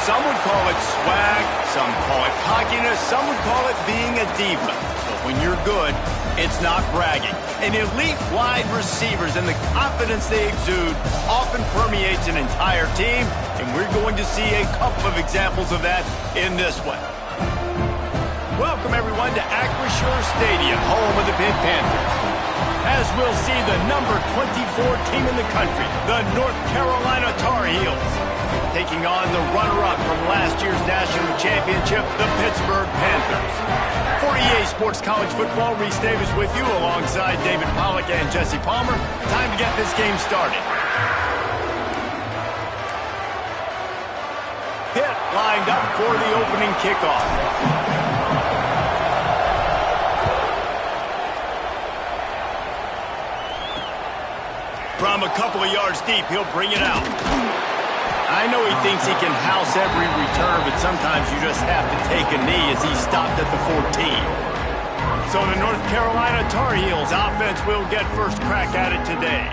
Some would call it swag, some call it cockiness, some would call it being a diva. But when you're good, it's not bragging. And elite wide receivers and the confidence they exude often permeates an entire team, and we're going to see a couple of examples of that in this one. Welcome, everyone, to Acrisure Stadium, home of the Pitt Panthers. As we'll see the number 24 team in the country, the North Carolina Tar Heels, taking on the runner-up from last year's national championship, the Pittsburgh Panthers. 48 Sports College Football, Reese Davis with you alongside David Pollack and Jesse Palmer. Time to get this game started. Pitt lined up for the opening kickoff. From a couple of yards deep, he'll bring it out. I know he thinks he can house every return, but sometimes you just have to take a knee as he stopped at the 14. So the North Carolina Tar Heels offense will get first crack at it today.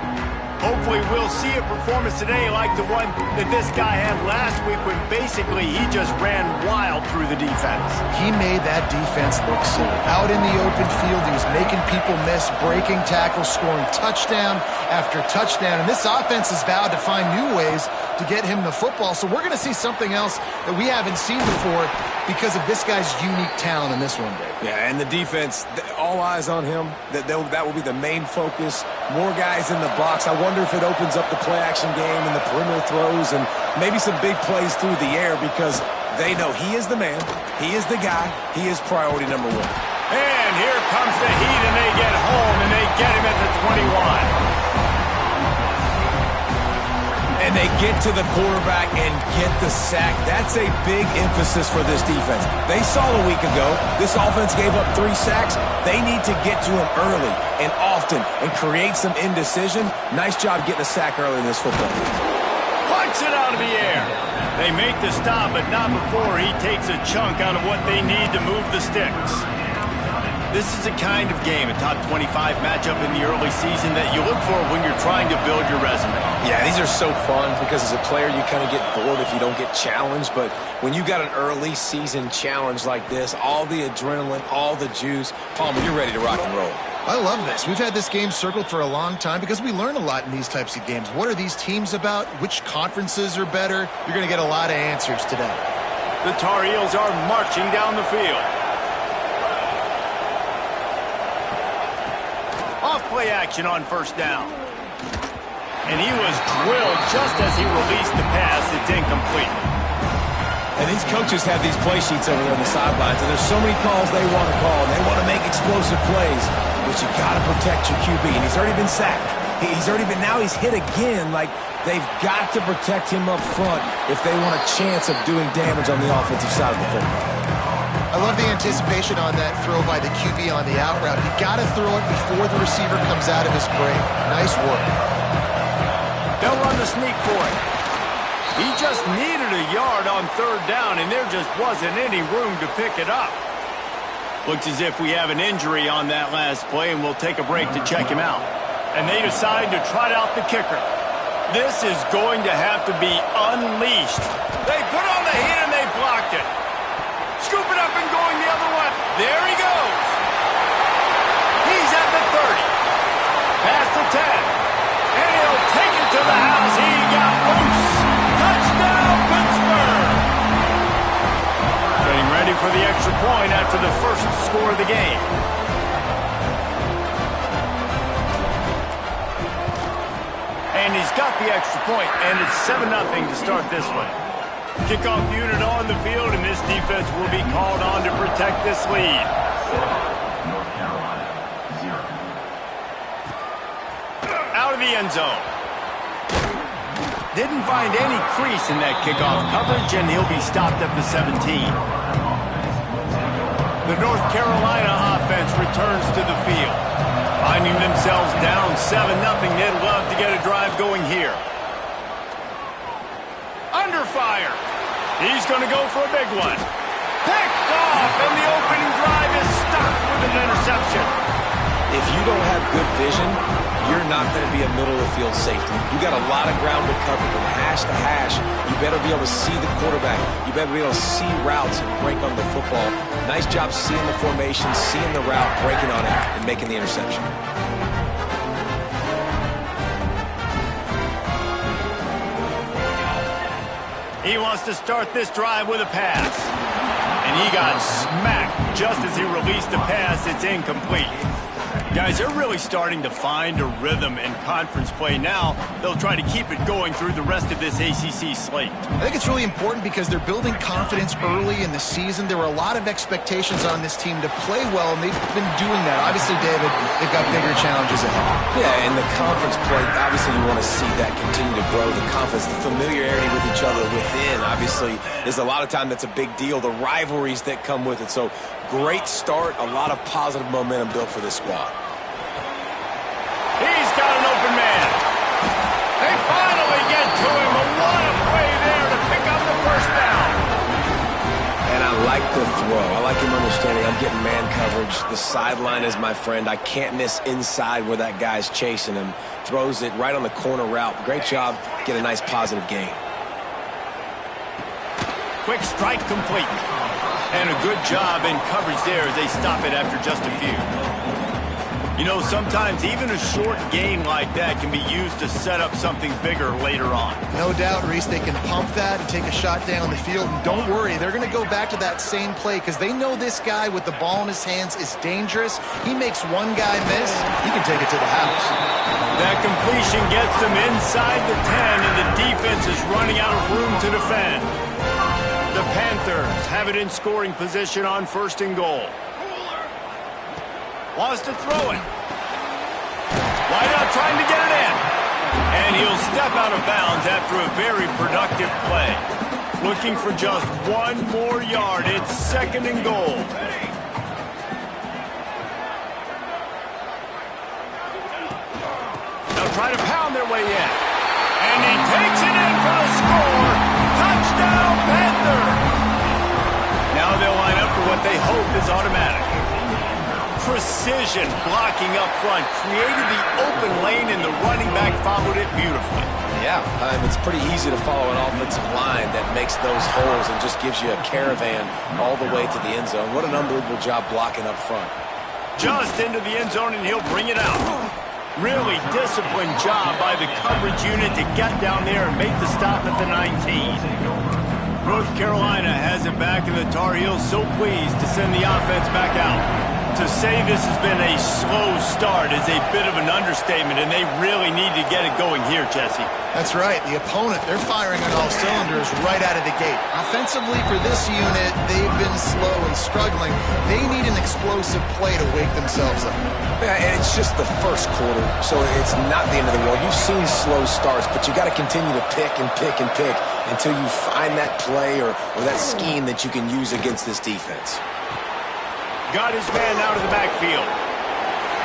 Hopefully we'll see a performance today like the one that this guy had last week when basically he just ran wild through the defense. He made that defense look silly. Out in the open field, he was making people miss, breaking tackles, scoring touchdown after touchdown. And this offense has vowed to find new ways to get him the football. So we're going to see something else that we haven't seen before because of this guy's unique talent in this one, Dave. Yeah, and the defense, all eyes on him. That will be the main focus. More guys in the box. I wonder if it opens up the play-action game and the perimeter throws and maybe some big plays through the air because they know he is the man, he is the guy, he is priority number one. And here comes the heat, and they get home, and they get him at the 21. And they get to the quarterback and get the sack. That's a big emphasis for this defense. They saw a week ago, this offense gave up 3 sacks. They need to get to him early and often and create some indecision. Nice job getting a sack early in this football game. Punch it out of the air. They make the stop, but not before he takes a chunk out of what they need to move the sticks. This is a kind of game, a top 25 matchup in the early season that you look for when you're trying to build your resume. Yeah, these are so fun because as a player you kind of get bored if you don't get challenged, but when you got an early season challenge like this, all the adrenaline, all the juice, Palmer, you're ready to rock and roll. I love this. We've had this game circled for a long time because we learn a lot in these types of games. What are these teams about? Which conferences are better? You're going to get a lot of answers today. The Tar Heels are marching down the field. Off-play action on first down. And he was drilled just as he released the pass. It's incomplete. And these coaches have these play sheets over there on the sidelines, and there's so many calls they want to call, and they want to make explosive plays, but you got to protect your QB, and he's already been sacked. Now he's hit again. Like, they've got to protect him up front if they want a chance of doing damage on the offensive side of the football. I love the anticipation on that throw by the QB on the out route. You got to throw it before the receiver comes out of his break. Nice work. They'll run the sneak for it. He just needed a yard on third down, and there just wasn't any room to pick it up. Looks as if we have an injury on that last play, and we'll take a break to check him out. And they decide to trot out the kicker. This is going to have to be unleashed. They put on the heat, and they blocked it. Scoop it up and going the other way. There he goes. He's at the 30. Past the 10. And he'll take it to the house. He got loose. Touchdown, Pittsburgh. Getting ready for the extra point after the first score of the game. And he's got the extra point, and it's 7-0 to start this one. Kickoff unit on the field, and this defense will be called on to protect this lead. North Carolina, 0. Out of the end zone. Didn't find any crease in that kickoff coverage, and he'll be stopped at the 17. The North Carolina offense returns to the field. Finding themselves down 7-0, they'd love to get a drive going here. Under fire. He's going to go for a big one. Picked off, and the opening drive is stopped with an interception. If you don't have good vision, you're not going to be a middle-of-the-field safety. You got a lot of ground to cover from hash to hash. You better be able to see the quarterback. You better be able to see routes and break on the football. Nice job seeing the formation, seeing the route, breaking on it, and making the interception. He wants to start this drive with a pass. And he got smacked just as he released the pass. It's incomplete. Guys, they're really starting to find a rhythm in conference play now. They'll try to keep it going through the rest of this ACC slate. I think it's really important because they're building confidence early in the season. There were a lot of expectations on this team to play well, and they've been doing that. Obviously, David, they've got bigger challenges ahead. Yeah, in the conference play, obviously you want to see that continue to grow, the confidence, the familiarity with each other within. Obviously, there's a lot of time that's a big deal, the rivalries that come with it. So, great start, a lot of positive momentum built for this squad. He's got an open man. They finally get to him. A lot of play there to pick up the first down. And I like the throw. I like him understanding I'm getting man coverage. The sideline is my friend. I can't miss inside where that guy's chasing him. Throws it right on the corner route. Great job. Get a nice positive gain. Quick strike complete. And a good job in coverage there as they stop it after just a few. You know, sometimes even a short gain like that can be used to set up something bigger later on. No doubt, Reese, they can pump that and take a shot down the field. And don't worry, they're going to go back to that same play because they know this guy with the ball in his hands is dangerous. He makes one guy miss, he can take it to the house. That completion gets them inside the 10, and the defense is running out of room to defend. The Panthers have it in scoring position on 1st and goal. Wants to throw it. Wide out trying to get it in. And he'll step out of bounds after a very productive play. Looking for just one more yard. It's 2nd and goal. They'll try to pound their way in. And he takes it in for the score. Touchdown, Panthers. Now they'll line up for what they hope is automatic. Precision blocking up front, created the open lane, and the running back followed it beautifully. Yeah, it's pretty easy to follow an offensive line that makes those holes and just gives you a caravan all the way to the end zone. What an unbelievable job blocking up front. Just into the end zone, and he'll bring it out. Really disciplined job by the coverage unit to get down there and make the stop at the 19. North Carolina has it back, and the Tar Heels so pleased to send the offense back out. To say this has been a slow start is a bit of an understatement, and they really need to get it going here, Jesse. That's right. The opponent, they're firing on all cylinders right out of the gate. Offensively for this unit, they've been slow and struggling. They need an explosive play to wake themselves up. Yeah, and it's just the first quarter, so it's not the end of the world. You've seen slow starts, but you got to continue to pick and pick and pick until you find that play or that scheme that you can use against this defense. Got his man out of the backfield.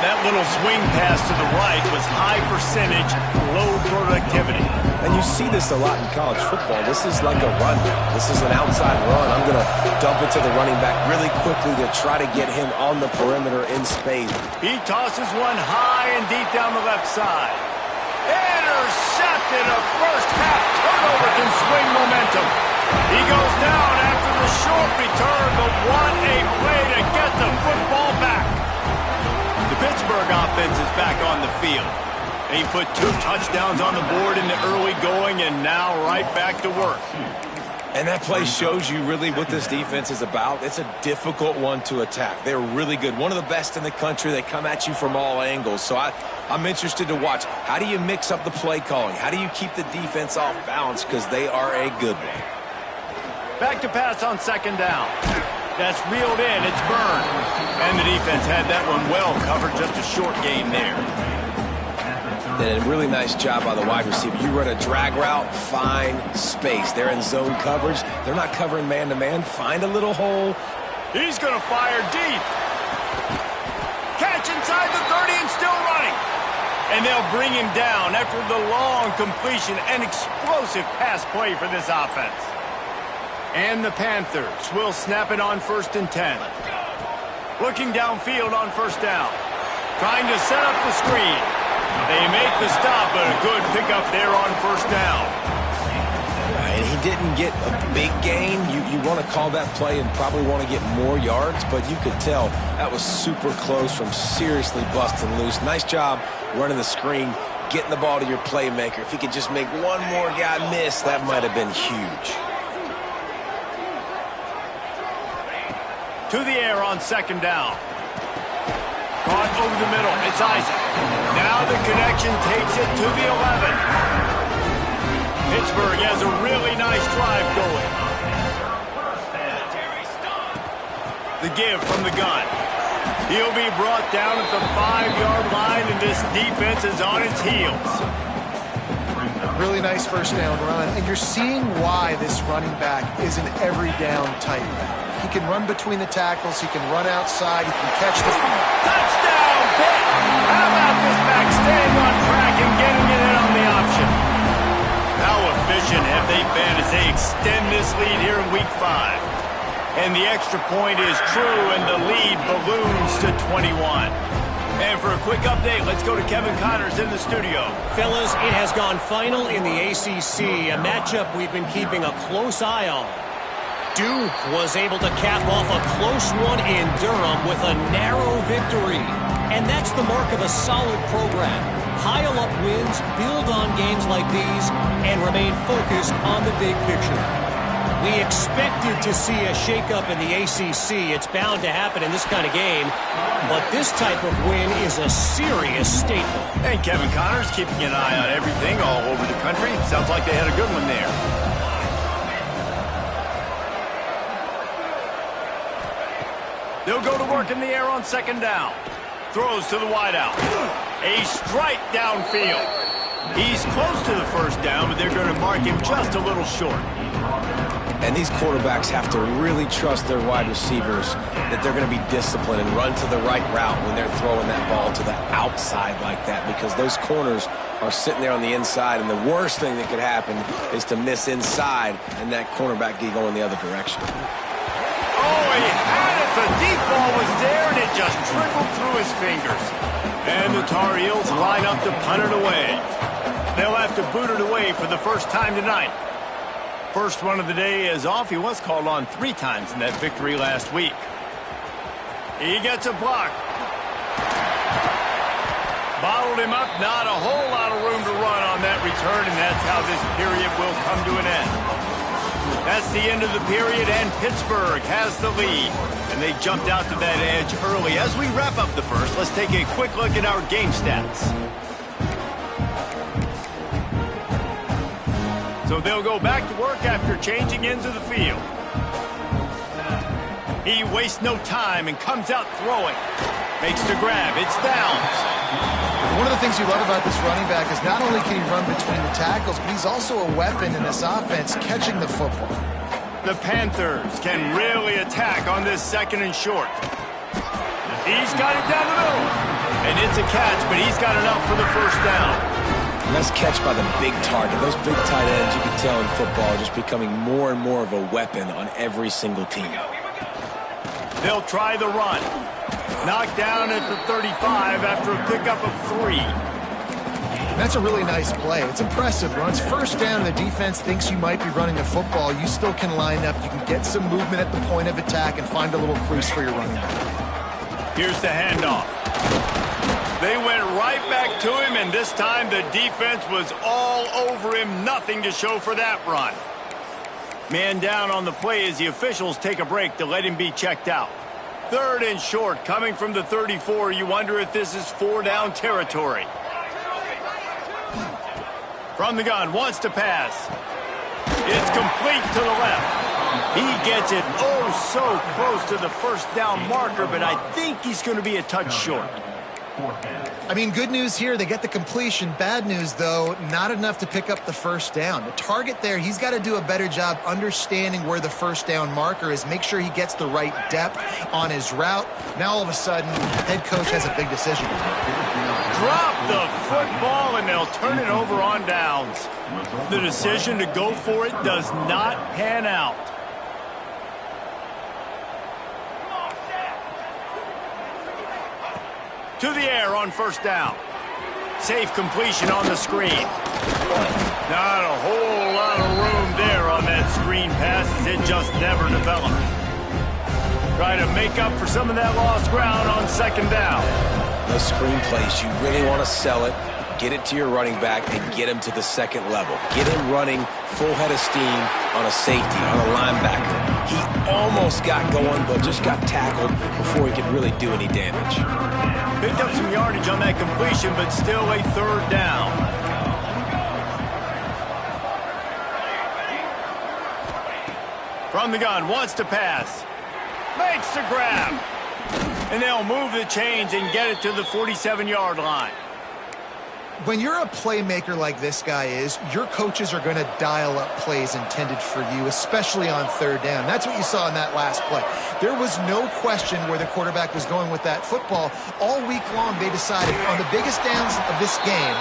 That little swing pass to the right was high percentage, low productivity. And you see this a lot in college football. This is like a run now. This is an outside run. I'm going to dump it to the running back really quickly to try to get him on the perimeter in space. He tosses one high and deep down the left side. Intercepted. A first half turnover can swing momentum. He goes down after the short return, but what a play to get the football back. The Pittsburgh offense is back on the field. They put 2 touchdowns on the board in the early going, and now right back to work. And that play shows you really what this defense is about. It's a difficult one to attack. They're really good. One of the best in the country. They come at you from all angles. So I'm interested to watch. How do you mix up the play calling? How do you keep the defense off balance? Because they are a good one. Back to pass on 2nd down. That's reeled in. It's Byrne. And the defense had that one well covered. Just a short gain there. And a really nice job by the wide receiver. You run a drag route, find space. They're in zone coverage. They're not covering man-to-man. Find a little hole. He's going to fire deep. Catch inside the 30 and still running. And they'll bring him down after the long completion. An explosive pass play for this offense. And the Panthers will snap it on 1st and 10. Looking downfield on 1st down. Trying to set up the screen. They make the stop, but a good pickup there on first down. And he didn't get a big gain. You want to call that play and probably want to get more yards, but you could tell that was super close from seriously busting loose. Nice job running the screen, getting the ball to your playmaker. If he could just make one more guy miss, that might have been huge. To the air on second down. Caught over the middle. It's Isaac. Now the connection takes it to the 11. Pittsburgh has a really nice drive going. The give from the gun. He'll be brought down at the 5-yard line, and this defense is on its heels. Really nice first down run, and you're seeing why this running back is an every down type back. He can run between the tackles, he can run outside, he can catch the... Touchdown, Pitt! How about this back staying on track and getting it in on the option? How efficient have they been as they extend this lead here in Week 5? And the extra point is true, and the lead balloons to 21. And for a quick update, let's go to Kevin Connors in the studio. Fellas, it has gone final in the ACC, a matchup we've been keeping a close eye on. Duke was able to cap off a close one in Durham with a narrow victory. And that's the mark of a solid program. Pile up wins, build on games like these, and remain focused on the big picture. We expected to see a shakeup in the ACC. It's bound to happen in this kind of game. But this type of win is a serious statement. And Kevin Connors keeping an eye on everything all over the country. Sounds like they had a good one there. They'll go to work in the air on second down. Throws to the wideout. A strike downfield. He's close to the first down, but they're going to mark him just a little short. And these quarterbacks have to really trust their wide receivers that they're going to be disciplined and run to the right route when they're throwing that ball to the outside like that, because those corners are sitting there on the inside, and the worst thing that could happen is to miss inside and that cornerback get going the other direction. Oh, he had it. The deep ball was there, and it just trickled through his fingers. And the Tar Heels line up to punt it away. They'll have to boot it away for the first time tonight. First one of the day is off. He was called on 3 times in that victory last week. He gets a block. Bottled him up. Not a whole lot of room to run on that return, and that's how this period will come to an end. That's the end of the period, and Pittsburgh has the lead. And they jumped out to that edge early. As we wrap up the first, let's take a quick look at our game stats. So they'll go back to work after changing into the field. He wastes no time and comes out throwing. Makes the grab. It's downs. One of the things you love about this running back is not only can he run between the tackles, but he's also a weapon in this offense catching the football. The Panthers can really attack on this second and short. He's got it down the middle. And it's a catch, but he's got enough for the first down. Nice catch by the big target. Those big tight ends, you can tell in football, are just becoming more and more of a weapon on every single team. They'll try the run. Knocked down at the 35 after a pickup of 3. That's a really nice play. It's impressive. Runs first down, and the defense thinks you might be running the football. You still can line up. You can get some movement at the point of attack and find a little crease for your running back. Here's the handoff. They went right back to him, and this time the defense was all over him. Nothing to show for that run. Man down on the play as the officials take a break to let him be checked out. Third and short coming from the 34. You wonder if this is 4-down territory. From the gun, wants to pass. It's complete to the left. He gets it oh so close to the first down marker, but I think he's going to be a touch short. I mean, good news here, they get the completion. Bad news, though, not enough to pick up the first down. The target there, he's got to do a better job understanding where the first down marker is, make sure he gets the right depth on his route. Now, all of a sudden, head coach has a big decision. Drop the football, and they'll turn it over on downs. The decision to go for it does not pan out. To the air on first down. Safe completion on the screen. Not a whole lot of room there on that screen pass, as it just never developed. Try to make up for some of that lost ground on second down. Those screen plays, you really want to sell it, get it to your running back, and get him to the second level. Get him running full head of steam on a safety, on a linebacker. He almost got going, but just got tackled before he could really do any damage. Picked up some yardage on that completion, but still a third down. From the gun, wants to pass. Makes the grab. And they'll move the chains and get it to the 47-yard line. When you're a playmaker like this guy is, your coaches are going to dial up plays intended for you, especially on third down. That's what you saw in that last play. There was no question where the quarterback was going with that football. All week long, they decided on the biggest downs of this game,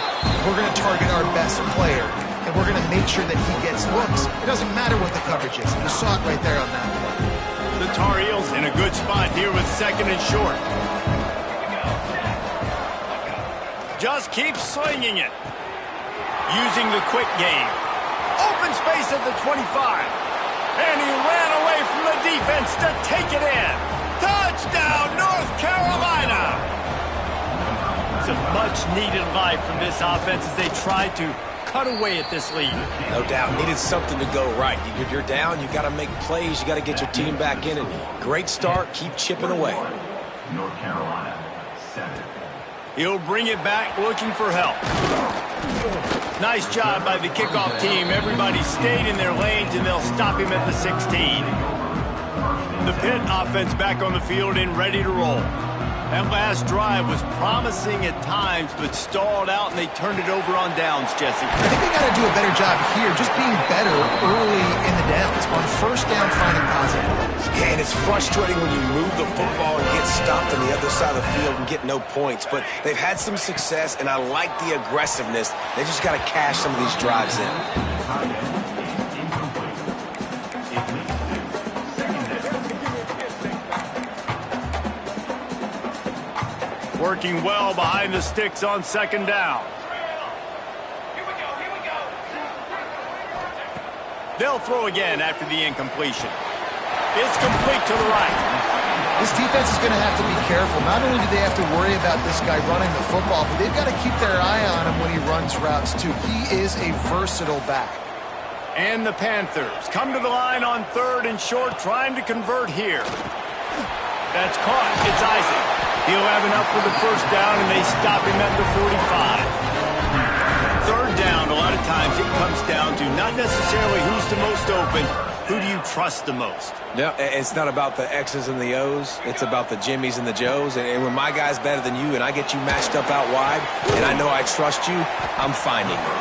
we're going to target our best player, and we're going to make sure that he gets looks. It doesn't matter what the coverage is. You saw it right there on that play. The Tar Heels in a good spot here with second and short. Just keep slinging it. Using the quick game. Open space at the 25. And he ran away from the defense to take it in. Touchdown, North Carolina! It's a much-needed life from this offense as they try to cut away at this lead. No doubt. Needed something to go right. If you're down, you got to make plays. You got to get your team back in it. Great start. Keep chipping away. North Carolina, 7. He'll bring it back looking for help. Nice job by the kickoff team. Everybody stayed in their lanes, and they'll stop him at the 16. The Pitt offense back on the field and ready to roll. That last drive was promising at times, but stalled out, and they turned it over on downs, Jesse. I think they got to do a better job here, just being better early in the downs. On first down, finding positive plays. Yeah, and it's frustrating when you move the football and get stopped on the other side of the field and get no points. But they've had some success, and I like the aggressiveness. They just got to cash some of these drives in. Working well behind the sticks on second down. They'll throw again after the incompletion. It's complete to the right. This defense is going to have to be careful. Not only do they have to worry about this guy running the football, but they've got to keep their eye on him when he runs routes, too. He is a versatile back. And the Panthers come to the line on third and short, trying to convert here. That's caught. It's Isaac. He'll have enough for the first down, and they stop him at the 45. Third down, a lot of times it comes down to not necessarily who's the most open, who do you trust the most? No, it's not about the X's and the O's. It's about the Jimmys and the Joes. And when my guy's better than you and I get you matched up out wide, and I know I trust you, I'm finding you.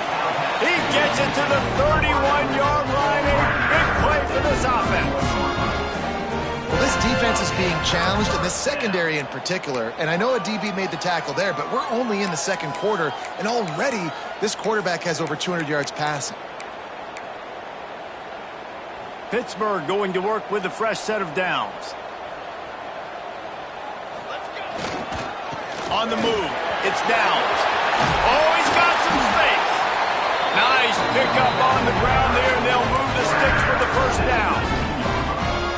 He gets it to the 31-yard line. A big play for this offense. Well, this defense is being challenged, and this secondary in particular. And I know a DB made the tackle there, but we're only in the second quarter, and already this quarterback has over 200 yards passing. Pittsburgh going to work with a fresh set of downs. On the move, it's Downs. Oh, he's got some space. Nice pickup on the ground there, and they'll move the sticks for the first down.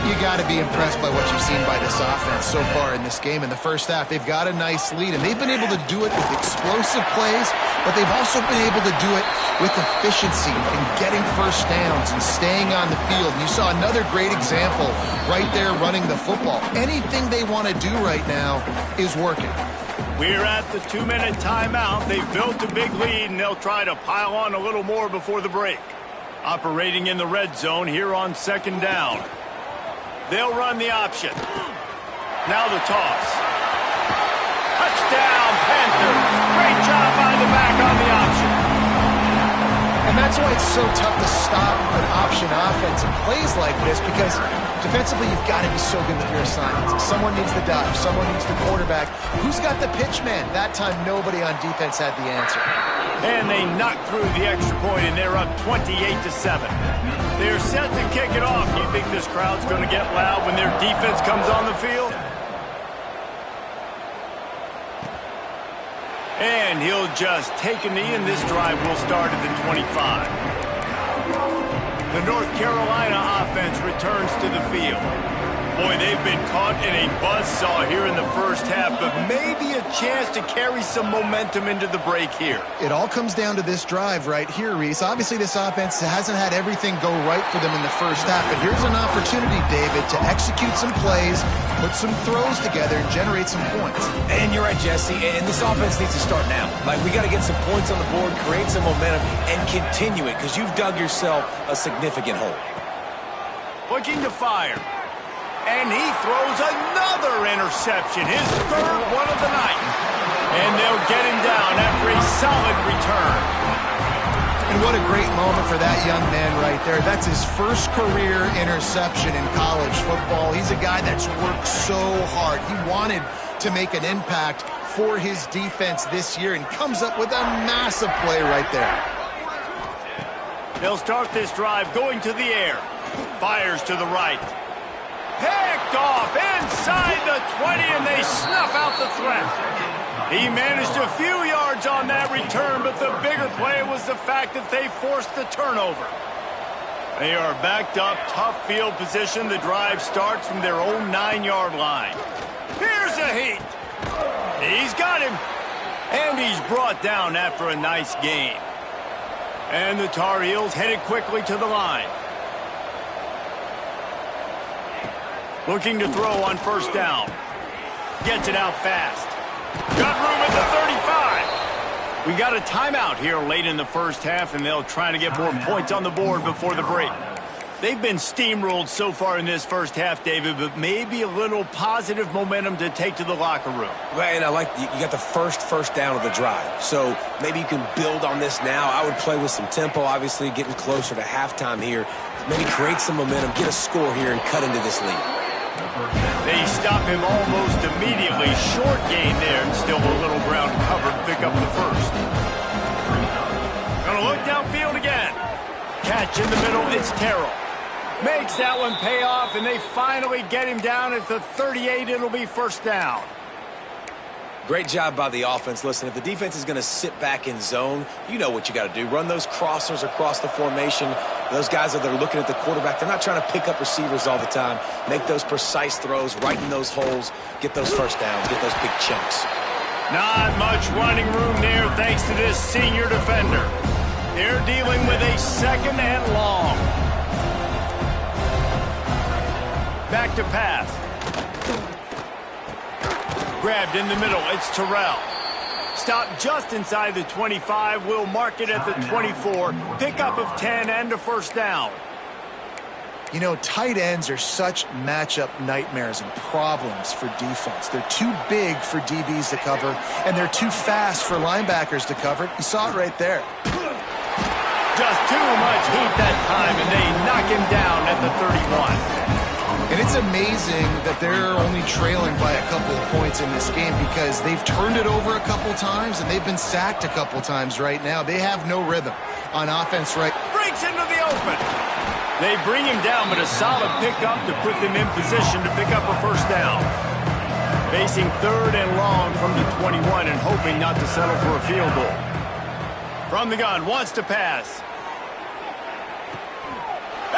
You got to be impressed by what you've seen by this offense so far in this game. In the first half, they've got a nice lead, and they've been able to do it with explosive plays, but they've also been able to do it with efficiency and getting first downs and staying on the field. And you saw another great example right there running the football. Anything they want to do right now is working. We're at the 2-minute timeout. They've built a big lead, and they'll try to pile on a little more before the break. Operating in the red zone here on second down. They'll run the option. Now the toss. Touchdown, Panthers. Great job by the back on the option. And that's why it's so tough to stop an option offense and plays like this, because defensively you've got to be so good with your assignments. Someone needs the dive. Someone needs the quarterback. Who's got the pitch man? That time nobody on defense had the answer. And they knocked through the extra point, and they're up 28-7. They're set to kick it off. Do you think this crowd's going to get loud when their defense comes on the field? And he'll just take a knee, and this drive will start at the 25. The North Carolina offense returns to the field. Boy, they've been caught in a buzzsaw here in the first half, but maybe a chance to carry some momentum into the break here. It all comes down to this drive right here, Reese. Obviously, this offense hasn't had everything go right for them in the first half, but here's an opportunity, David, to execute some plays, put some throws together, and generate some points. And you're right, Jesse, and this offense needs to start now. Like, we got to get some points on the board, create some momentum, and continue it, because you've dug yourself a significant hole. Looking to fire. And he throws another interception, his third one of the night. And they'll get him down after a solid return. And what a great moment for that young man right there. That's his first career interception in college football. He's a guy that's worked so hard. He wanted to make an impact for his defense this year and comes up with a massive play right there. They'll start this drive going to the air. Fires to the right. Picked off inside the 20, and they snuff out the threat. He managed a few yards on that return, but the bigger play was the fact that they forced the turnover. They are backed up, tough field position. The drive starts from their own 9-yard line. Here's a heat. He's got him. And he's brought down after a nice gain. And the Tar Heels headed quickly to the line. Looking to throw on first down. Gets it out fast. Got room at the 35. We got a timeout here late in the first half, and they'll try to get more points on the board before the break. They've been steamrolled so far in this first half, David, but maybe a little positive momentum to take to the locker room. Right, and I like you got the first down of the drive. So maybe you can build on this now. I would play with some tempo, obviously, getting closer to halftime here. Maybe create some momentum, get a score here, and cut into this lead. They stop him almost immediately. Short gain there, and still a little ground covered. Pick up the first. Gonna look downfield again. Catch in the middle, it's Terrell. Makes that one pay off, and they finally get him down at the 38. It'll be first down. Great job by the offense. Listen, if the defense is going to sit back in zone, you know what you got to do. Run those crossers across the formation. Those guys that are looking at the quarterback, they're not trying to pick up receivers all the time. Make those precise throws, right in those holes, get those first downs, get those big chunks. Not much running room there thanks to this senior defender. They're dealing with a second and long. Back to pass. Grabbed in the middle, it's Terrell. Stopped just inside the 25, will mark it at the 24. Pickup of 10 and a first down. You know, tight ends are such matchup nightmares and problems for defense. They're too big for DBs to cover, and they're too fast for linebackers to cover. You saw it right there. Just too much heat that time, and they knock him down at the 31. And it's amazing that they're only trailing by a couple of points in this game because they've turned it over a couple times and they've been sacked a couple times right now. They have no rhythm on offense right. Breaks into the open. They bring him down, but a solid pickup to put them in position to pick up a first down. Facing third and long from the 21 and hoping not to settle for a field goal. From the gun, wants to pass.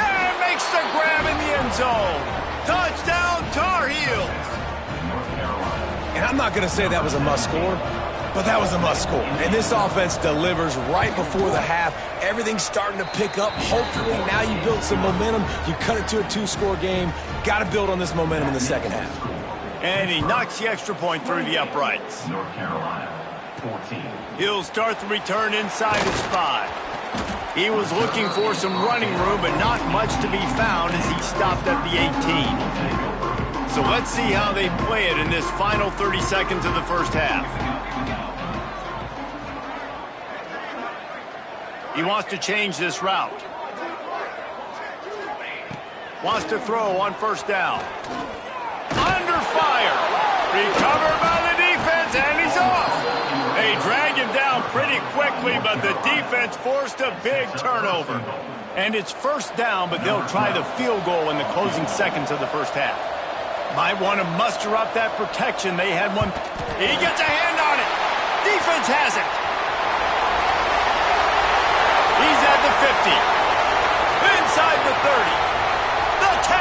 And makes the grab in the end zone. Touchdown, Tar Heels. And I'm not going to say that was a must-score, but that was a must-score. And this offense delivers right before the half. Everything's starting to pick up. Hopefully, now you build some momentum. You cut it to a 2-score game. Got to build on this momentum in the second half. And he knocks the extra point through the uprights. North Carolina, 14. He'll start the return inside his 5. He was looking for some running room, but not much to be found as he stopped at the 18. So let's see how they play it in this final 30 seconds of the first half. He wants to change this route. Wants to throw on first down. Under fire. Recovered by the defense, and he's off. They drag him down pretty quickly, but the defense forced a big turnover. And it's first down, but they'll try the field goal in the closing seconds of the first half. Might want to muster up that protection. They had one. He gets a hand on it. offense has it. He's at the 50. Inside the 30. The 10.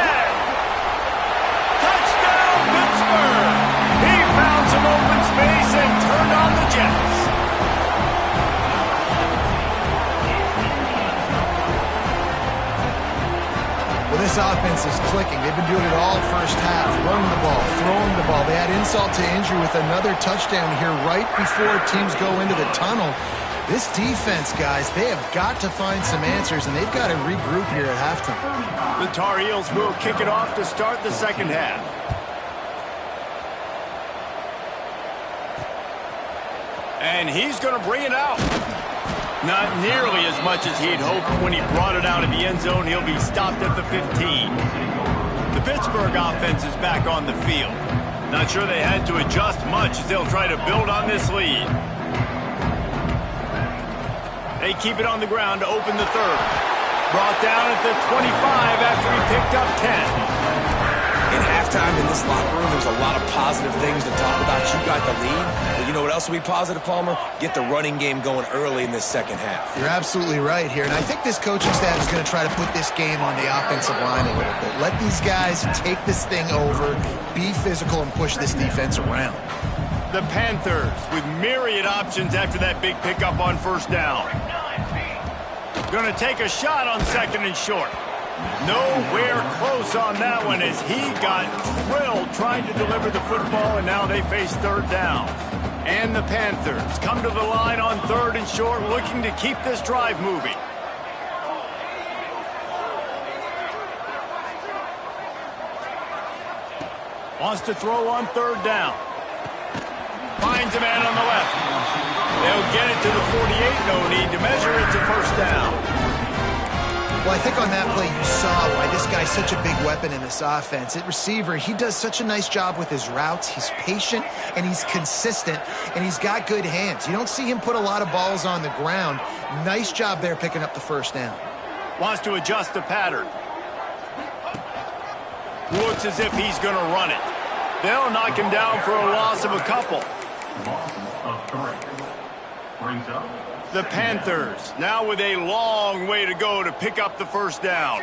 Touchdown, Pittsburgh. He found some open space and turned on the Jets. Well, this offense is clicking. They've been doing it all first half, running the ball, throwing the ball. They had insult to injury with another touchdown here right before teams go into the tunnel. This defense, guys, they have got to find some answers, and they've got to regroup here at halftime. The Tar Heels will kick it off to start the second half. And he's going to bring it out. Not nearly as much as he'd hoped when he brought it out of the end zone. He'll be stopped at the 15. The Pittsburgh offense is back on the field. Not sure they had to adjust much as they'll try to build on this lead. They keep it on the ground to open the third. Brought down at the 25 after he picked up 10. In halftime in this locker room, there's a lot of positive things to talk about. You got the lead, but you know what else will be positive, Palmer? Get the running game going early in this second half. You're absolutely right here, and I think this coaching staff is going to try to put this game on the offensive line a little bit. Let these guys take this thing over, be physical, and push this defense around. The Panthers with myriad options after that big pickup on first down. Going to take a shot on second and short. Nowhere close on that one as he got drilled trying to deliver the football, and now they face third down. And the Panthers come to the line on third and short, looking to keep this drive moving. Wants to throw on third down. Finds a man on the left. They'll get it to the 48. No need to measure. It's a first down. Well, I think on that play you saw why this guy's such a big weapon in this offense. At receiver, he does such a nice job with his routes. He's patient, and he's consistent, and he's got good hands. You don't see him put a lot of balls on the ground. Nice job there picking up the first down. Wants to adjust the pattern. Looks as if he's going to run it. They'll knock him down for a loss of a couple. Brings up The Panthers now with a long way to go to pick up the first down.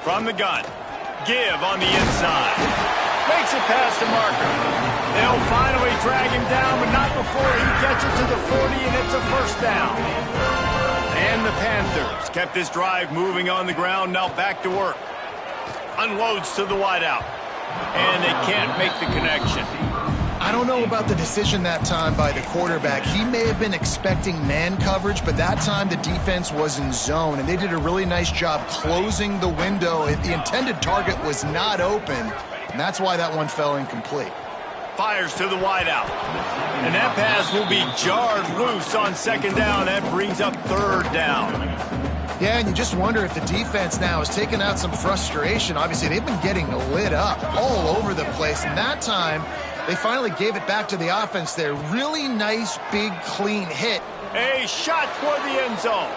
From the gun, give on the inside. Makes it past the marker. They'll finally drag him down, but not before he gets it to the 40, and it's a first down. And the Panthers kept this drive moving on the ground, now back to work. Unloads to the wideout, and they can't make the connection. I don't know about the decision that time by the quarterback. He may have been expecting man coverage, but that time the defense was in zone, and they did a really nice job closing the window. The intended target was not open, and that's why that one fell incomplete. Fires to the wideout. And that pass will be jarred loose on second down. That brings up third down. Yeah, and you just wonder if the defense now is taking out some frustration. Obviously, they've been getting lit up all over the place, and that time they finally gave it back to the offense there. Really nice, big, clean hit. A shot toward the end zone.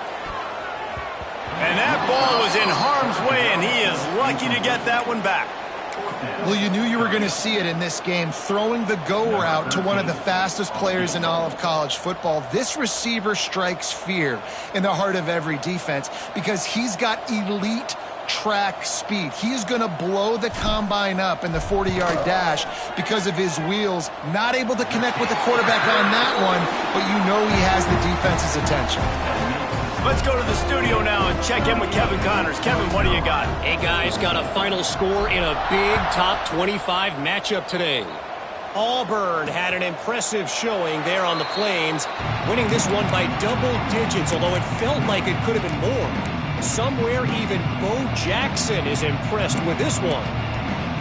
And that ball was in harm's way, and he is lucky to get that one back. Well, you knew you were going to see it in this game, throwing the go route to one of the fastest players in all of college football. This receiver strikes fear in the heart of every defense because he's got elite track speed. He's going to blow the combine up in the 40-yard dash because of his wheels. Not able to connect with the quarterback on that one, but you know he has the defense's attention. Let's go to the studio now and check in with Kevin Connors. Kevin, what do you got? Hey, guys, got a final score in a big top 25 matchup today. Auburn had an impressive showing there on the Plains, winning this one by double digits, although it felt like it could have been more. Somewhere even Bo Jackson is impressed with this one.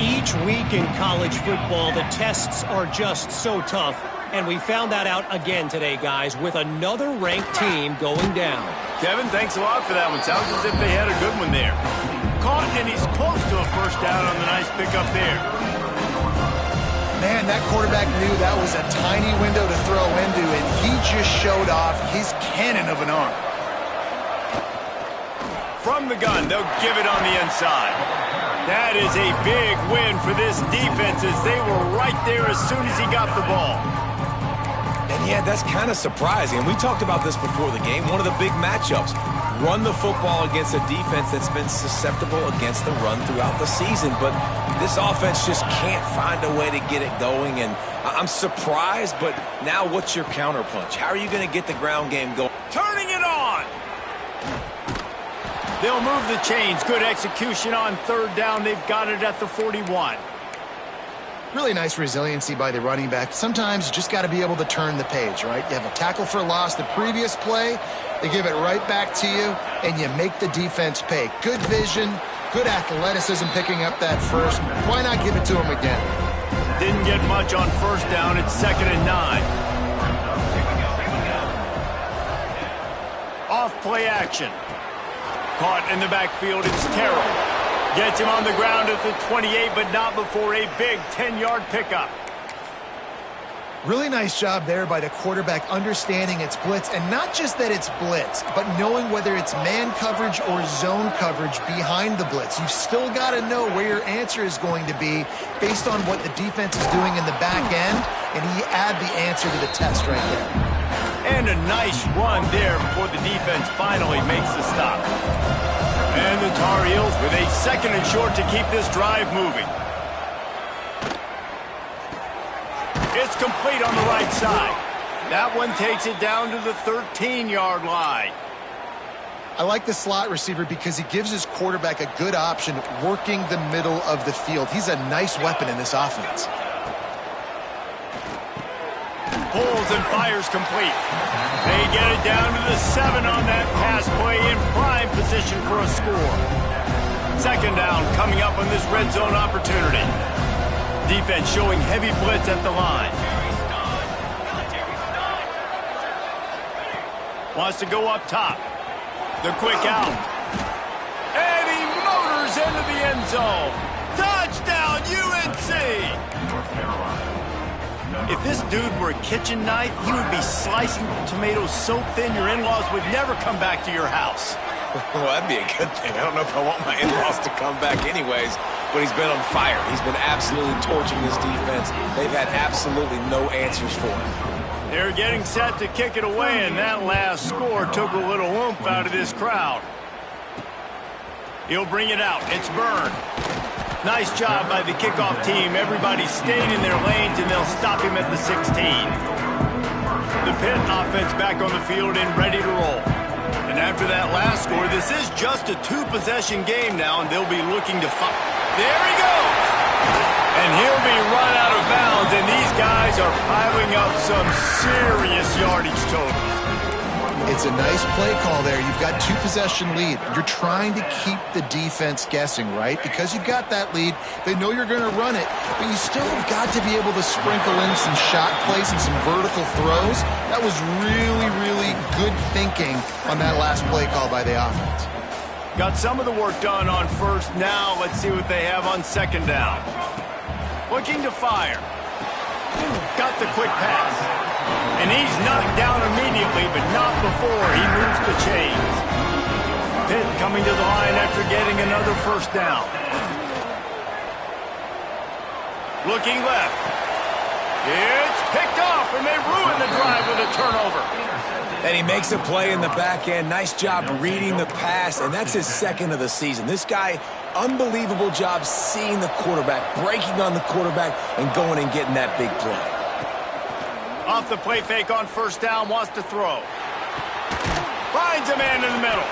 Each week in college football, the tests are just so tough, and we found that out again today, guys, with another ranked team going down. Kevin, thanks a lot for that one. Sounds as if they had a good one there. Caught, and he's close to a first down on the nice pickup there. Man, that quarterback knew that was a tiny window to throw into, and he just showed off his cannon of an arm. from the gun. They'll give it on the inside. That is a big win for this defense as they were right there as soon as he got the ball. And yeah, that's kind of surprising. And we talked about this before the game. One of the big matchups. Run the football against a defense that's been susceptible against the run throughout the season. But this offense just can't find a way to get it going. And I'm surprised, but now what's your counterpunch? How are you going to get the ground game going? Turning it on. They'll move the chains. Good execution on third down. They've got it at the 41. Really nice resiliency by the running back. Sometimes you just got to be able to turn the page, right? You have a tackle for loss the previous play. They give it right back to you, and you make the defense pay. Good vision, good athleticism picking up that first. Why not give it to him again? Didn't get much on first down. It's 2nd and 9. Off play action. Caught in the backfield. It's Terrell. Gets him on the ground at the 28, but not before a big 10-yard pickup. Really nice job there by the quarterback understanding it's blitz, and not just that it's blitz, but knowing whether it's man coverage or zone coverage behind the blitz. You've still got to know where your answer is going to be based on what the defense is doing in the back end, and he add the answer to the test right there. And a nice run there before the defense finally makes the stop. And the Tar Heels with a 2nd and short to keep this drive moving. It's complete on the right side. That one takes it down to the 13-yard line. I like the slot receiver because he gives his quarterback a good option working the middle of the field. He's a nice weapon in this offense. Pulls and fires complete. They get it down to the 7 on that pass play in prime position for a score. 2nd down coming up on this red zone opportunity. Defense showing heavy blitz at the line. Wants to go up top. The quick out. And he motors into the end zone. Touchdown, UNC! If this dude were a kitchen knife, he would be slicing tomatoes so thin your in-laws would never come back to your house. Well, that'd be a good thing. I don't know if I want my in-laws to come back anyways, but he's been on fire. He's been absolutely torching this defense. They've had absolutely no answers for him. They're getting set to kick it away, and that last score took a little oomph out of this crowd. He'll bring it out. It's Byrne. Nice job by the kickoff team. Everybody stayed in their lanes, and they'll stop him at the 16. The Pitt offense back on the field and ready to roll. And after that last score, this is just a 2-possession game now, and they'll be looking to fight. There he goes! And he'll be run out of bounds, and these guys are piling up some serious yardage totals. It's a nice play call there. You've got 2-possession lead. You're trying to keep the defense guessing, right? Because you've got that lead, they know you're going to run it, but you still have got to be able to sprinkle in some shot plays and some vertical throws. That was really, really good thinking on that last play call by the offense. Got some of the work done on first. Now let's see what they have on 2nd down. Looking to fire. Got the quick pass. And he's knocked down immediately, but not before he moves the chains. Pitt coming to the line after getting another first down. Looking left. It's picked off, and they ruin the drive with a turnover. And he makes a play in the back end. Nice job reading the pass, and that's his 2nd of the season. This guy, unbelievable job seeing the quarterback, breaking on the quarterback, and going and getting that big play. Off the play fake on first down, wants to throw. Finds a man in the middle.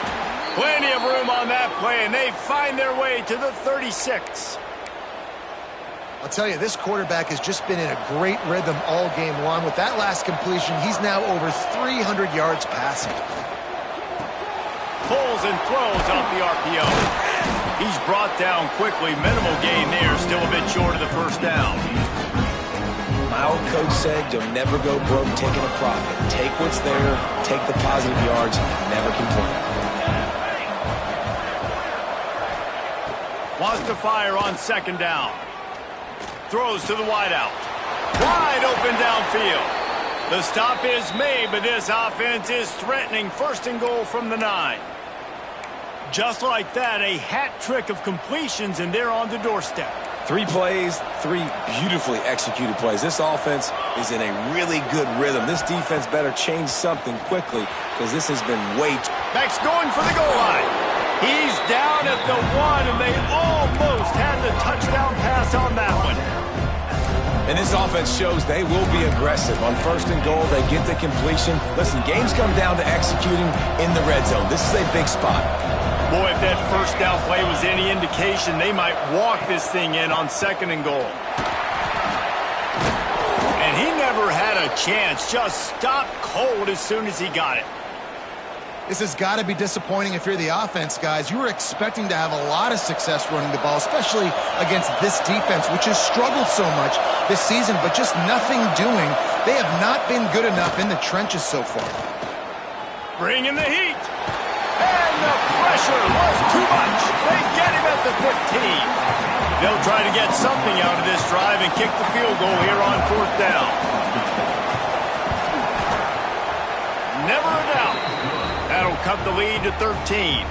Plenty of room on that play, and they find their way to the 36. I'll tell you, this quarterback has just been in a great rhythm all game long. With that last completion, he's now over 300 yards passing. Pulls and throws off the RPO. He's brought down quickly. Minimal gain there, still a bit short of the first down. My old coach said you'll never go broke taking a profit. Take what's there, take the positive yards, and never complain. Wants to fire on 2nd down. Throws to the wideout. Wide open downfield. The stop is made, but this offense is threatening 1st and goal from the 9. Just like that, a hat trick of completions, and they're on the doorstep. 3 plays, 3 beautifully executed plays. This offense is in a really good rhythm. This defense better change something quickly because this has been way too... Max going for the goal line. He's down at the 1, and they almost had the touchdown pass on that one. And this offense shows they will be aggressive. On 1st and goal, they get the completion. Listen, games come down to executing in the red zone. This is a big spot. Boy, if that first down play was any indication, they might walk this thing in on 2nd and goal. And he never had a chance. Just stopped cold as soon as he got it. This has got to be disappointing if you're the offense, guys. You were expecting to have a lot of success running the ball, especially against this defense, which has struggled so much this season, but just nothing doing. They have not been good enough in the trenches so far. Bringing the heat. And the pressure was too much. They get him at the 15. They'll try to get something out of this drive and kick the field goal here on 4th down. Never a doubt. That'll cut the lead to 13.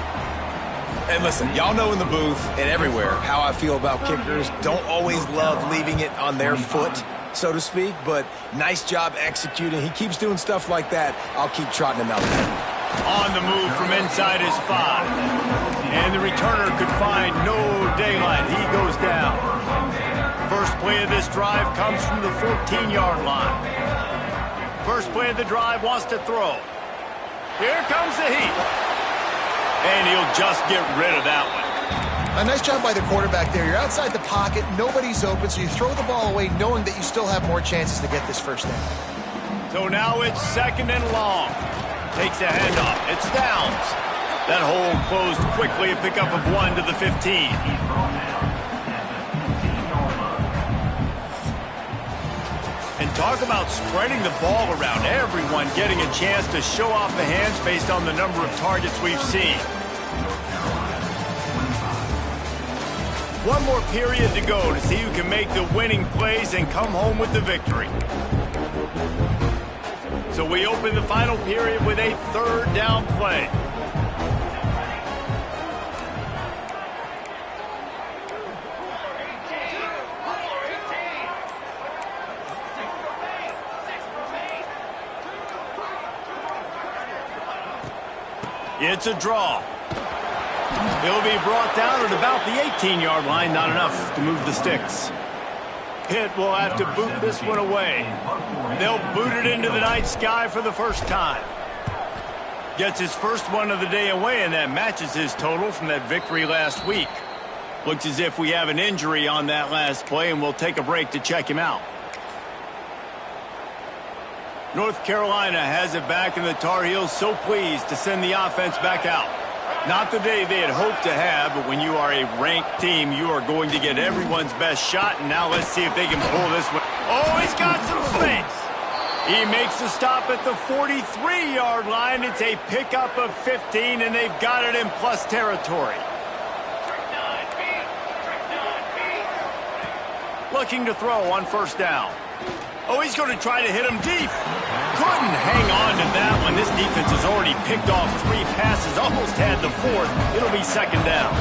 And listen, y'all know in the booth and everywhere how I feel about kickers. Don't always love leaving it on their foot, so to speak, but nice job executing. He keeps doing stuff like that. I'll keep trotting him out there. On the move from inside his 5. And the returner could find no daylight. He goes down. First play of this drive comes from the 14-yard line. First play of the drive wants to throw. Here comes the heat. And he'll just get rid of that one. A nice job by the quarterback there. You're outside the pocket, nobody's open, so you throw the ball away knowing that you still have more chances to get this first down. So now it's 2nd and long. Takes a handoff. It's Downs. That hole closed quickly, a pickup of 1 to the 15. And talk about spreading the ball around. Everyone getting a chance to show off the hands based on the number of targets we've seen. One more period to go to see who can make the winning plays and come home with the victory. So we open the final period with a 3rd down play. It's a draw. He'll be brought down at about the 18-yard line. Not enough to move the sticks. Pitt will have to boot this one away. They'll boot it into the night sky for the first time. Gets his first one of the day away, and that matches his total from that victory last week. Looks as if we have an injury on that last play, and we'll take a break to check him out. North Carolina has it back, and the Tar Heels so pleased to send the offense back out. Not the day they had hoped to have, but when you are a ranked team, you are going to get everyone's best shot, and now let's see if they can pull this one. Oh, he's got some space. He makes the stop at the 43-yard line. It's a pickup of 15, and they've got it in plus territory. Looking to throw on 1st down. Oh, he's going to try to hit him deep. Couldn't hang on to that one. This defense has already picked off 3 passes, almost had the 4th. It'll be 2nd down.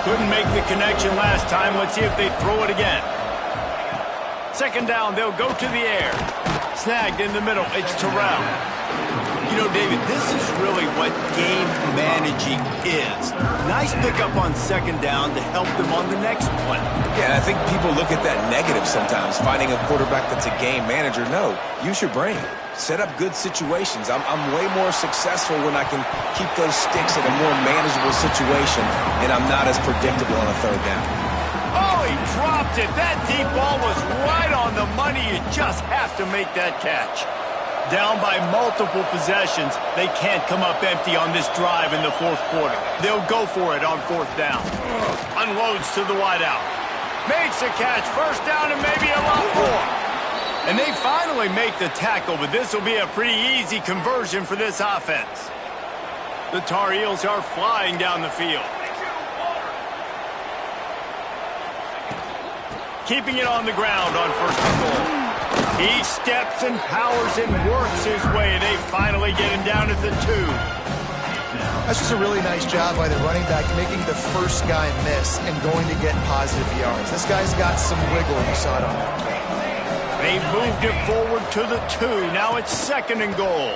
Couldn't make the connection last time. Let's see if they throw it again. 2nd down, they'll go to the air. Snagged in the middle. It's Terrell. You know, David, this is really what game managing is. Nice pickup on 2nd down to help them on the next play. Yeah, and I think people look at that negative sometimes, finding a quarterback that's a game manager. No, use your brain. Set up good situations. I'm way more successful when I can keep those sticks in a more manageable situation, and I'm not as predictable on a 3rd down. Oh, he dropped it. That deep ball was right on the money. You just have to make that catch. Down by multiple possessions, they can't come up empty on this drive in the 4th quarter. They'll go for it on 4th down. Unloads to the wideout. Makes a catch, 1st down, and maybe a lot more. And they finally make the tackle, but this will be a pretty easy conversion for this offense. The Tar Heels are flying down the field. Keeping it on the ground on 1st and goal. He steps and powers and works his way. They finally get him down at the 2. That's just a really nice job by the running back, making the first guy miss and going to get positive yards. This guy's got some wiggle, you saw it on that play. They moved it forward to the 2. Now it's 2nd and goal.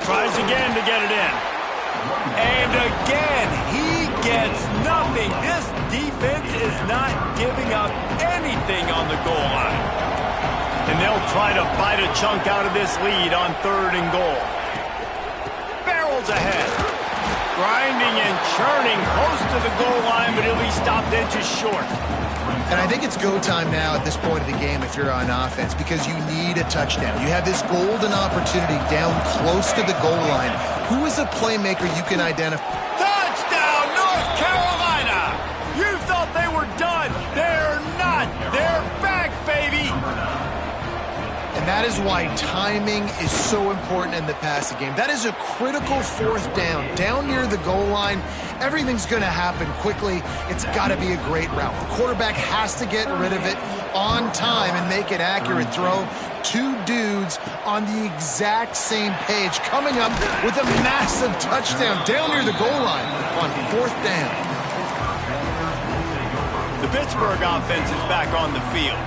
Tries again to get it in. And again, he gets nothing. This defense is not giving up anything on the goal line. And they'll try to bite a chunk out of this lead on 3rd and goal. Barrels ahead. Grinding and churning close to the goal line, but he'll be stopped inches short. And I think it's go time now at this point of the game if you're on offense, because you need a touchdown. You have this golden opportunity down close to the goal line. Who is a playmaker you can identify? Touchdown, North Carolina! You thought they were done. They're not. They're back, baby! And that is why timing is so important in the passing game. That is a critical 4th down near the goal line. Everything's going to happen quickly. It's got to be a great route. The quarterback has to get rid of it on time and make an accurate throw. 2 dudes on the exact same page coming up with a massive touchdown down near the goal line on 4th down. The Pittsburgh offense is back on the field.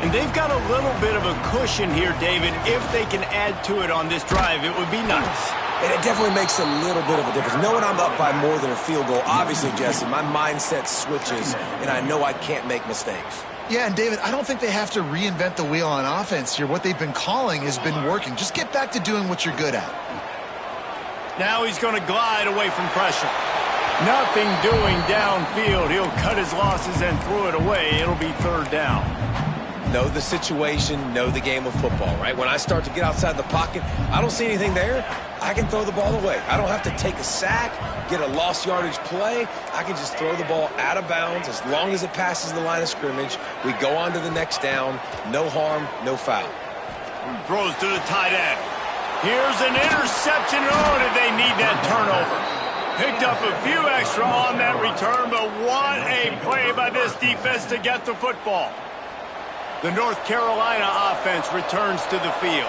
And they've got a little bit of a cushion here, David. If they can add to it on this drive, it would be nice. And it definitely makes a little bit of a difference. Knowing I'm up by more than a field goal, obviously, Jesse, my mindset switches, and I know I can't make mistakes. Yeah, and David, I don't think they have to reinvent the wheel on offense here. What they've been calling has been working. Just get back to doing what you're good at. Now he's going to glide away from pressure. Nothing doing downfield. He'll cut his losses and throw it away. It'll be 3rd down. Know the situation, know the game of football, right? When I start to get outside the pocket, I don't see anything there, I can throw the ball away. I don't have to take a sack, get a lost yardage play. I can just throw the ball out of bounds as long as it passes the line of scrimmage. We go on to the next down. No harm, no foul. Throws to the tight end. Here's an interception. Oh, did they need that turnover? Picked up a few extra on that return, but what a play by this defense to get the football. The North Carolina offense returns to the field.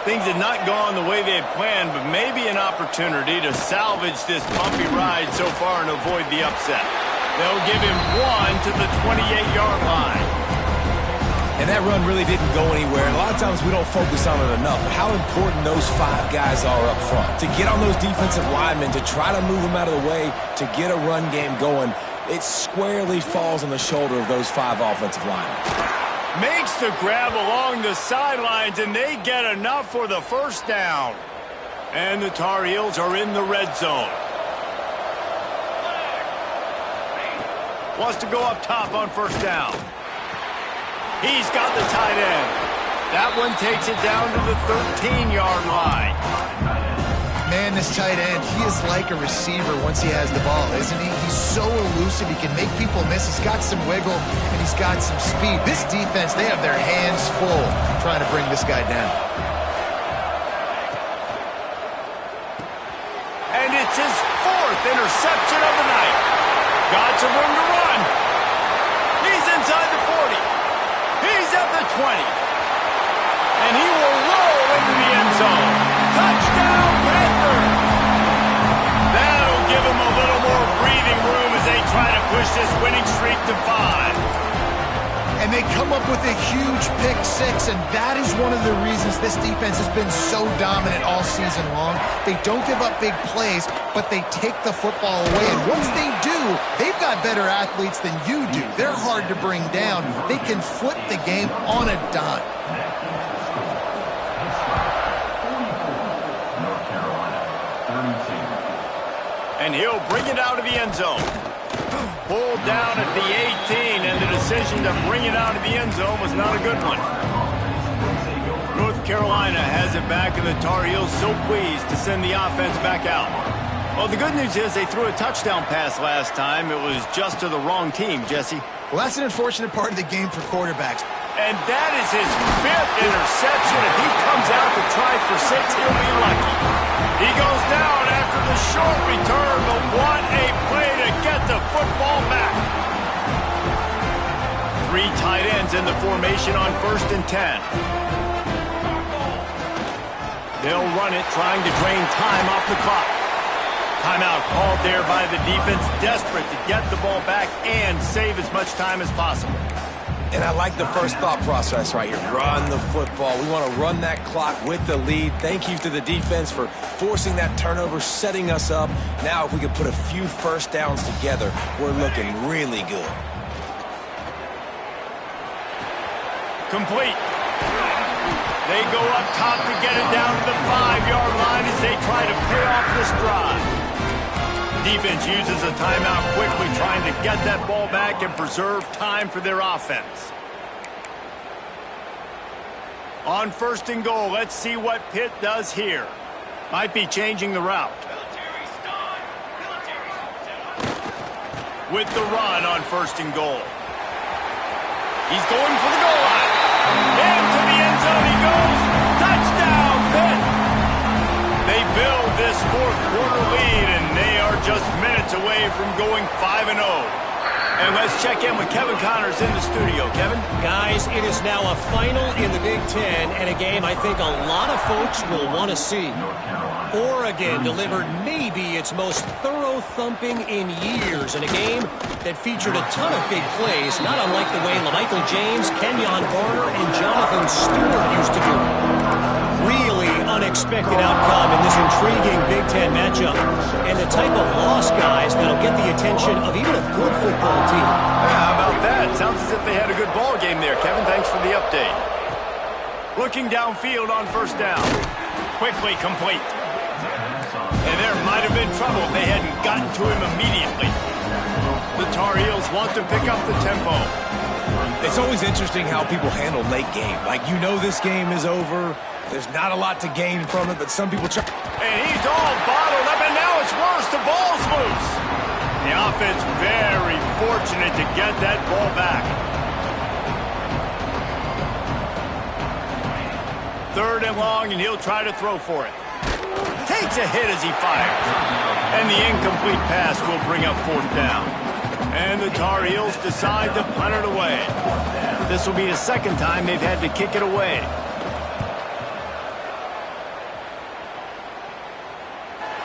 Things had not gone the way they had planned, but maybe an opportunity to salvage this bumpy ride so far and avoid the upset. They'll give him 1 to the 28-yard line. And that run really didn't go anywhere. And a lot of times we don't focus on it enough. How important those 5 guys are up front. To get on those defensive linemen, to try to move them out of the way, to get a run game going, it squarely falls on the shoulder of those 5 offensive linemen. Makes the grab along the sidelines, and they get enough for the 1st down. And the Tar Heels are in the red zone. Wants to go up top on 1st down. He's got the tight end. That one takes it down to the 13-yard line. Man, this tight end, he is like a receiver once he has the ball, isn't he? He's so elusive. He can make people miss. He's got some wiggle, and he's got some speed. This defense, they have their hands full trying to bring this guy down. And it's his 4th interception of the night. Got some room to run. He's inside the 40. He's at the 20. And he will roll into the end zone. Touchdown, Panthers! That'll give him a little more breathing room as they try to push this winning streak to 5. And they come up with a huge pick 6, and that is one of the reasons this defense has been so dominant all season long. They don't give up big plays, but they take the football away. And once they do, they've got better athletes than you do. They're hard to bring down. They can flip the game on a dime. And he'll bring it out of the end zone. Pulled down at the 18, and the decision to bring it out of the end zone was not a good one. North Carolina has it back, and the Tar Heels so pleased to send the offense back out. Well, the good news is they threw a touchdown pass last time. It was just to the wrong team, Jesse. Well, that's an unfortunate part of the game for quarterbacks. And that is his 5th interception. If he comes out to try for 6, he'll be lucky. He goes down after the short return, but what a play to get the football back. 3 tight ends in the formation on 1st and 10. They'll run it, trying to drain time off the clock. Timeout called there by the defense, desperate to get the ball back and save as much time as possible. And I like the first thought process right here. Run the football. We want to run that clock with the lead. Thank you to the defense for forcing that turnover, setting us up. Now if we can put a few first downs together, we're looking really good. Complete. They go up top to get it down to the 5-yard line as they try to pay off this drive. Defense uses a timeout quickly, trying to get that ball back and preserve time for their offense. On 1st and goal, let's see what Pitt does here. Might be changing the route. With the run on 1st and goal. He's going for the goal line. Into the end zone he goes. Touchdown, Pitt. They build this 4th quarter lead, and they are just minutes away from going 5-0. And let's check in with Kevin Connors in the studio. Kevin? Guys, it is now a final in the Big Ten, and a game I think a lot of folks will want to see. Oregon delivered maybe its most thorough thumping in years in a game that featured a ton of big plays, not unlike the way LaMichael James, Kenyon Barner, and Jonathan Stewart used to do. Really unexpected outcome in this intriguing Big Ten matchup, and the type of loss, guys, that'll get the attention of even a good football team. Yeah, how about that? Sounds as if they had a good ball game there. Kevin, thanks for the update. Looking downfield on 1st down. Quickly complete. And there might have been trouble if they hadn't gotten to him immediately. The Tar Heels want to pick up the tempo. It's always interesting how people handle late game. Like, you know this game is over. There's not a lot to gain from it, but some people try. And he's all bottled up, and now it's worse. The ball's loose. The offense very fortunate to get that ball back. 3rd and long, and he'll try to throw for it. Takes a hit as he fires. And the incomplete pass will bring up 4th down. And the Tar Heels decide to punt it away. This will be the 2nd time they've had to kick it away.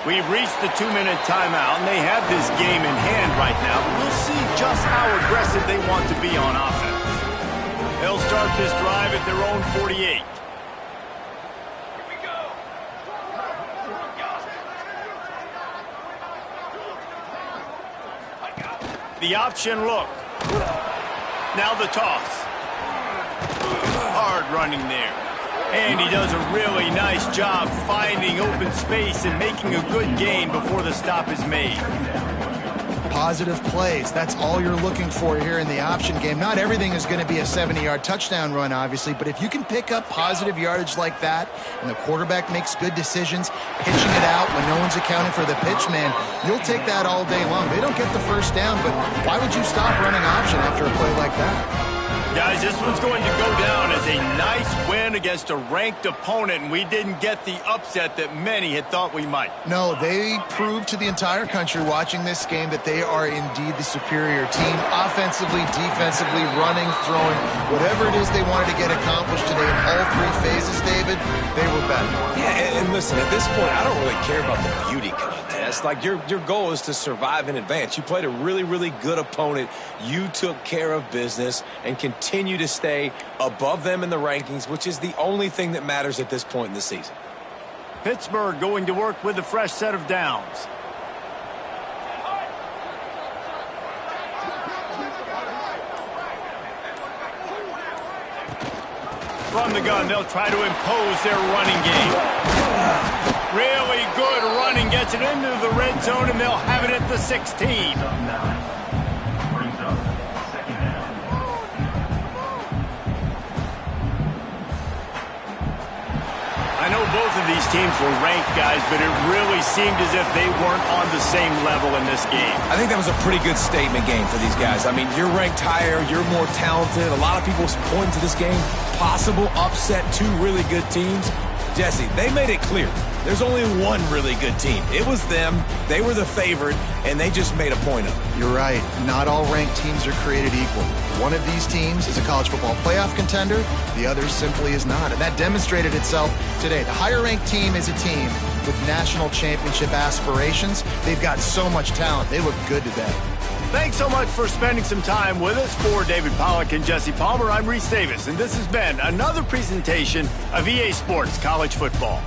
We've reached the 2-minute timeout, and they have this game in hand right now. We'll see just how aggressive they want to be on offense. They'll start this drive at their own 48. The option look. Now the toss. Hard running there. And he does a really nice job finding open space and making a good gain before the stop is made. Positive plays. That's all you're looking for here in the option game. Not everything is going to be a 70-yard touchdown run, obviously, but if you can pick up positive yardage like that and the quarterback makes good decisions, pitching it out when no one's accounting for the pitch man, you'll take that all day long. They don't get the 1st down, but why would you stop running option after a play like that? Guys, this one's going to go down as a nice win against a ranked opponent, and we didn't get the upset that many had thought we might. No, they proved to the entire country watching this game that they are indeed the superior team. Offensively, defensively, running, throwing, whatever it is they wanted to get accomplished today in all 3 phases, David, they were better. Yeah, and listen, at this point, I don't really care about the beauty contest. Like, your goal is to survive and advance. You played a really, really good opponent. You took care of business and continue to stay above them in the rankings, which is the only thing that matters at this point in the season. Pittsburgh going to work with a fresh set of downs. From the gun, they'll try to impose their running game. Really good running, gets it into the red zone, and they'll have it at the 16. I know both of these teams were ranked, guys, but it really seemed as if they weren't on the same level in this game. I think that was a pretty good statement game for these guys. I mean, you're ranked higher, you're more talented. A lot of people point to this game. Possible upset, 2 really good teams. Jesse, they made it clear. There's only one really good team. It was them. They were the favorite, and they just made a point of it. You're right. Not all ranked teams are created equal. One of these teams is a college football playoff contender. The other simply is not, and that demonstrated itself today. The higher-ranked team is a team with national championship aspirations. They've got so much talent. They look good today. Thanks so much for spending some time with us. For David Pollack and Jesse Palmer, I'm Reese Davis, and this has been another presentation of EA Sports College Football.